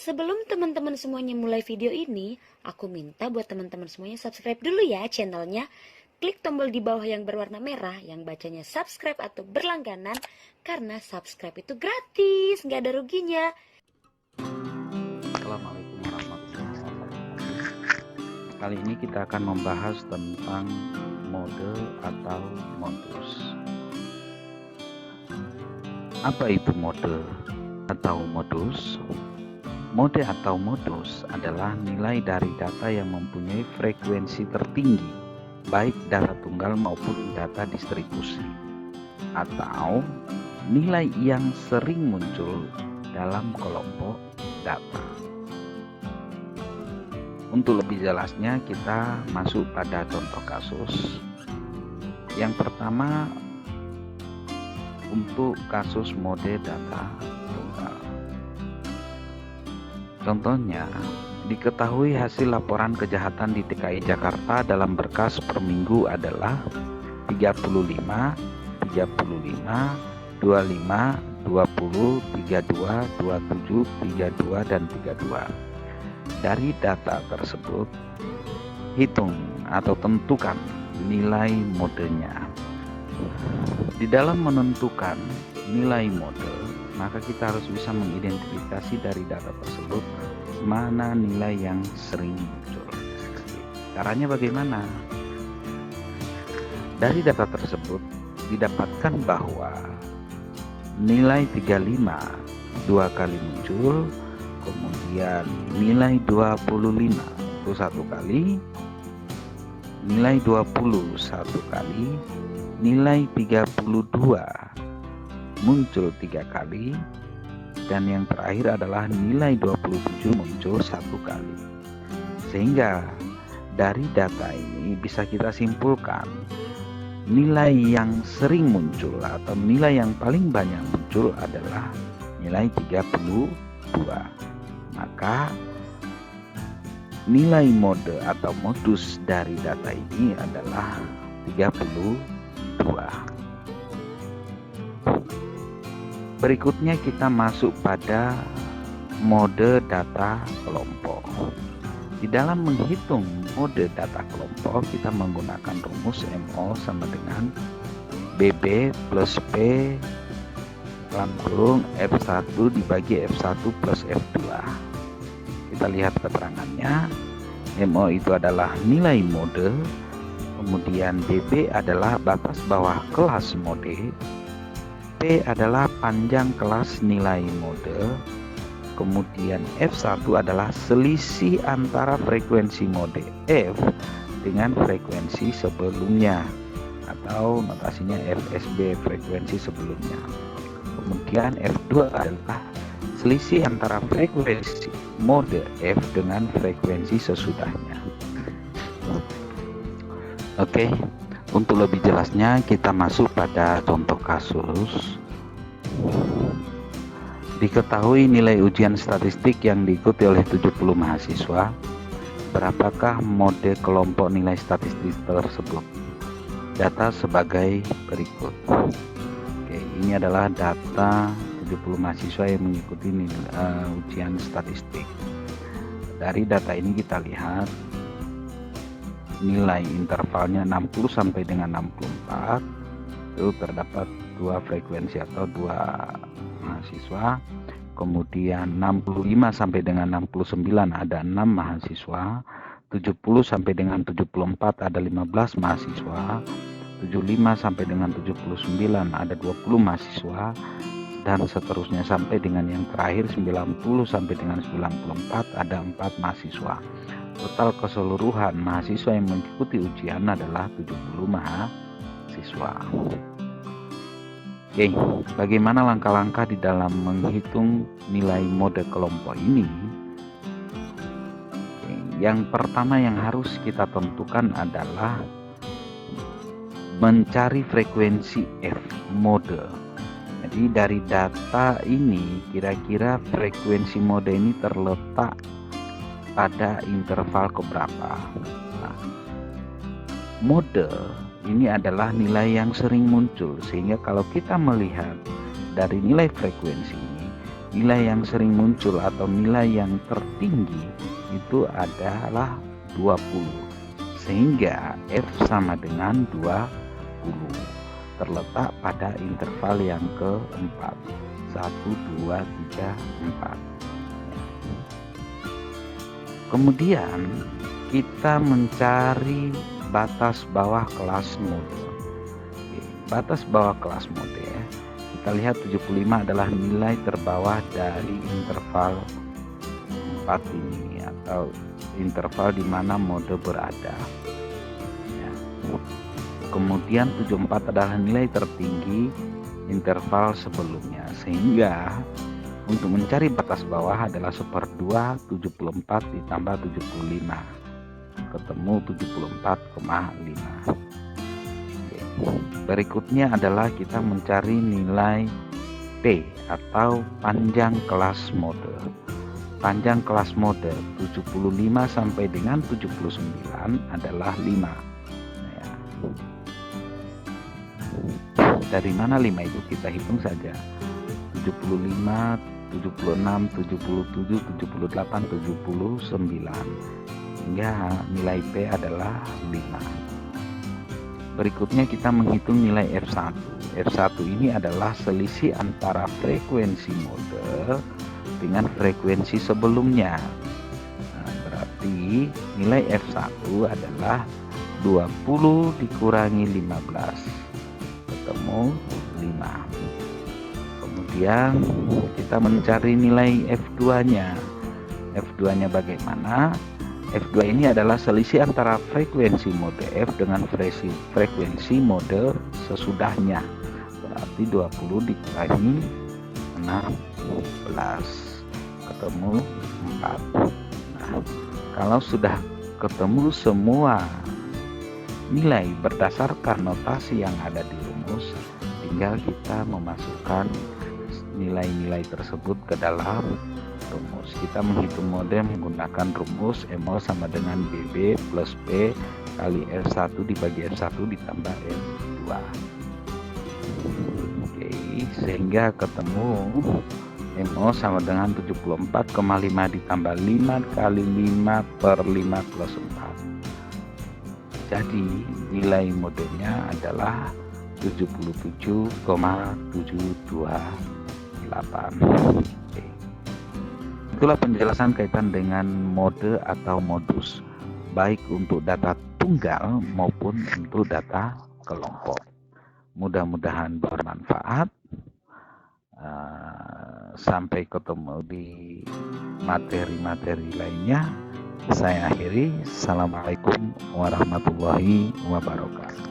Sebelum teman-teman semuanya mulai video ini, aku minta buat teman-teman semuanya subscribe dulu ya channelnya. Klik tombol di bawah yang berwarna merah yang bacanya subscribe atau berlangganan, karena subscribe itu gratis, nggak ada ruginya. Assalamualaikum warahmatullahi wabarakatuh. Kali ini kita akan membahas tentang mode atau modus. Apa itu mode atau modus? Mode atau modus adalah nilai dari data yang mempunyai frekuensi tertinggi, baik data tunggal maupun data distribusi, atau nilai yang sering muncul dalam kelompok data. Untuk lebih jelasnya, kita masuk pada contoh kasus. Yang pertama, untuk kasus mode data tunggal. Contohnya, diketahui hasil laporan kejahatan di DKI Jakarta dalam berkas per minggu adalah 35, 35, 25, 20, 32, 27, 32, dan 32. Dari data tersebut, hitung atau tentukan nilai modenya. Di dalam menentukan nilai mode, maka kita harus bisa mengidentifikasi dari data tersebut mana nilai yang sering muncul. Caranya bagaimana? Dari data tersebut didapatkan bahwa nilai 35 dua kali muncul, kemudian nilai 25 itu satu kali, nilai 20 satu kali, nilai 32 muncul 3 kali, dan yang terakhir adalah nilai 27 muncul satu kali. Sehingga dari data ini bisa kita simpulkan nilai yang sering muncul atau nilai yang paling banyak muncul adalah nilai 32. Maka nilai mode atau modus dari data ini adalah 32. Berikutnya kita masuk pada mode data kelompok. Di dalam menghitung mode data kelompok, kita menggunakan rumus MO sama dengan BB plus P kurung F1 dibagi F1 plus F2. Kita lihat keterangannya. MO itu adalah nilai mode, kemudian BB adalah batas bawah kelas mode, P adalah panjang kelas nilai mode, kemudian F1 adalah selisih antara frekuensi mode F dengan frekuensi sebelumnya, atau notasinya FSB, frekuensi sebelumnya. Kemudian F2 adalah selisih antara frekuensi mode F dengan frekuensi sesudahnya. Oke. Untuk lebih jelasnya, kita masuk pada contoh kasus. Diketahui nilai ujian statistik yang diikuti oleh 70 mahasiswa. Berapakah mode kelompok nilai statistik tersebut? Data sebagai berikut. Oke, ini adalah data 70 mahasiswa yang mengikuti ujian statistik. Dari data ini kita lihat nilai intervalnya 60 sampai dengan 64, itu terdapat dua frekuensi atau dua mahasiswa. Kemudian 65 sampai dengan 69 ada 6 mahasiswa, 70 sampai dengan 74 ada 15 mahasiswa, 75 sampai dengan 79 ada 20 mahasiswa, dan seterusnya sampai dengan yang terakhir 90 sampai dengan 94 ada 4 mahasiswa. Total keseluruhan mahasiswa yang mengikuti ujian adalah 70 mahasiswa. Oke, bagaimana langkah-langkah di dalam menghitung nilai mode kelompok ini? Oke, yang pertama yang harus kita tentukan adalah mencari frekuensi F mode. Jadi dari data ini kira-kira frekuensi mode ini terletak pada interval keberapa. Nah, mode ini adalah nilai yang sering muncul, sehingga kalau kita melihat dari nilai frekuensi ini, nilai yang sering muncul atau nilai yang tertinggi itu adalah 20, sehingga F sama dengan 20 terletak pada interval yang keempat, 1, 2, 3, 4. Kemudian kita mencari batas bawah kelas mode. Batas bawah kelas mode, kita lihat 75 adalah nilai terbawah dari interval 4 ini, atau interval di mana mode berada. Kemudian 74 adalah nilai tertinggi interval sebelumnya, sehingga untuk mencari batas bawah adalah 1/2 74 ditambah 75, ketemu 74,5. Berikutnya adalah kita mencari nilai P atau panjang kelas mode. Panjang kelas mode 75 sampai dengan 79 adalah 5. Dari mana 5 itu? Kita hitung saja. 75, 76, 77, 78, 79. Hingga nilai P adalah 5. Berikutnya kita menghitung nilai F1. F1 ini adalah selisih antara frekuensi mode dengan frekuensi sebelumnya. Berarti nilai F1 adalah 20 dikurangi 15, ketemu 5. Kemudian kita mencari nilai F2-nya. F2-nya bagaimana? F2 ini adalah selisih antara frekuensi mode F dengan frekuensi mode sesudahnya. Berarti 20 dikurangi 16, ketemu 4. Nah, kalau sudah ketemu semua nilai berdasarkan notasi yang ada di rumus, tinggal kita memasukkan nilai-nilai tersebut ke dalam rumus. Kita menghitung mode menggunakan rumus MO sama dengan BB plus P kali F1 dibagi F1 ditambah F2. Oke, sehingga ketemu MO sama dengan 74,5 ditambah 5 kali 5 per 5 plus 4. Jadi nilai modenya adalah 77,728. Oke. Itulah penjelasan kaitan dengan mode atau modus, baik untuk data tunggal maupun untuk data kelompok. Mudah-mudahan bermanfaat. Sampai ketemu di materi-materi lainnya. Saya akhiri. Assalamualaikum warahmatullahi wabarakatuh.